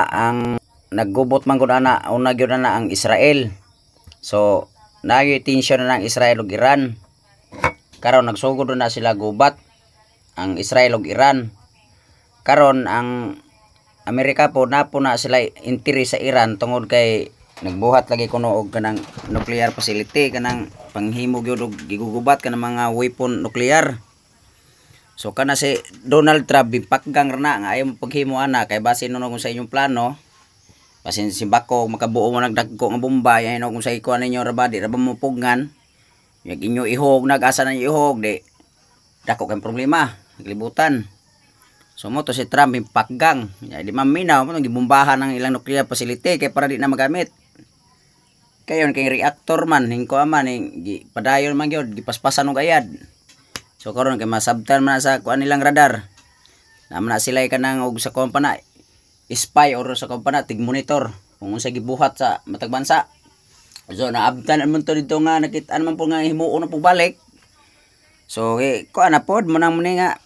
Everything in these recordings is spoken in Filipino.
ang naggubot man gud ana una gyud na ang Israel. So nagi tensyon na ng Israel ug Iran. Karon nagsugod na sila gubat ang Israel ug Iran. Karon ang Amerika po na sila interes sa Iran tungod kay nagbuhat lagi kuno og kanang nuclear facility, kanang panghimo gyud og gigugubat kanang mga weapon nuclear. So kana si Donald Trump bipakgang na nga ayaw paghimo ana kay basin nuno kung sa inyong plano. Basin si Bako makabuo mo nagdagko nga bomba yan kung sa ikuan ninyo ra ba di ra ba mo pugngan. Yung inyo ihog nag-asa na ihog di dako kay problema, naglibutan. So mo to si Trump impakgang. Di maminaw mo gibombahan ng ilang nuclear facility kay para di na magamit. Kayon kay reactor man hingko man padayon man gyud gipaspasan og ayad. So karon kay masabtan man sa kuan nilang radar. Naman na sila kanang og sa kompana spy or sa kompana tig monitor kung unsa gibuhat sa matag bansa. So naabtan man to dito nga nakit-an man po nga himuon na po balik. So kuan na pod mo nang muni nga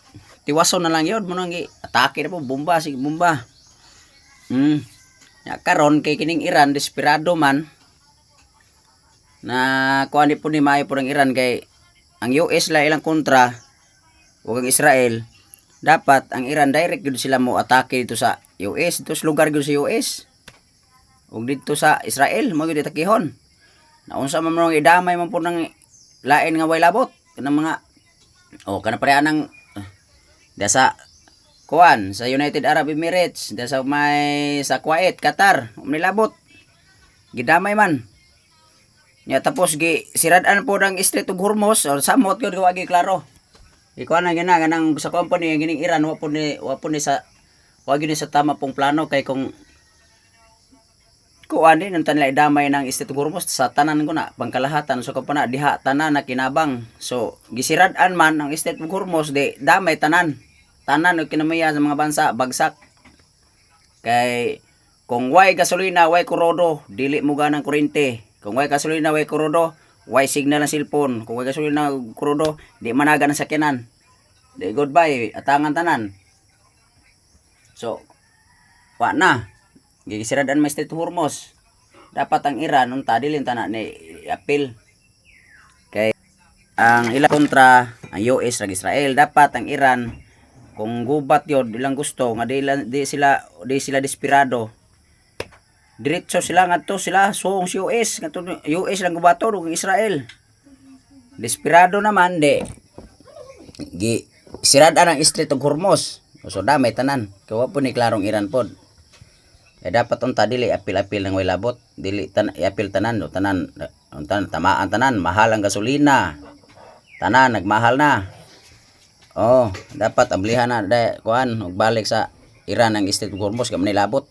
tiwason na lang yun mo nang atake na po bomba sige bomba. Ya karon kay kining Iran desperado man na kuan di po ni maayo po ng Iran kay ang US la ilang kontra ug ang Israel dapat ang Iran direct gud sila mo atake dito sa US dito sa lugar gud sa US ug dito sa Israel mo gud itakihon na unsa man mo idamay man po ng lain nga way labot kanang mga kana pareha nang sa kuan sa United Arab Emirates sa may sa Kuwait Qatar umnilabot gidamay man nya tapos gi sirad-an po ng Strait of Hormuz or samot gyud wagi klaro ikuan na gina ganang sa company ang gining Iran wa po ni sa wagi ni sa tama pong plano kay kung kuan din ang tanla idamay ng Strait of Hormuz sa tanan ko na pangkalahatan so kapana diha tanan na kinabang so gisirad-an man ang Strait of Hormuz di damay tanan og kinamaya sa mga bansa bagsak kay kung way gasolina way kurodo dili mo ganang kuryente kung way gasolina way kurodo way signal ng cellphone kung way gasolina kurodo di managa ng sakyanan di goodbye atangan tanan so wa na gigisiradan may Strait of Hormuz dapat ang Iran unta dili tanan ni apil kay ang ilang kontra ang US ug Israel dapat ang Iran kung gubat yun ilang gusto nga di sila desperado diretso sila ngadto sila suong si US ngadto US lang gubaton ug Israel desperado naman gi sirad-an ang Strait of Hormuz so damay tanan kay wa po ni klarong Iran pod dapat unta dili apil-apil ng way labot dili apil tanan tamaan tanan mahal ang gasolina tanan nagmahal na dapat amblihan na kuan ug balik sa Iran ang Strait of Hormuz kay manilabot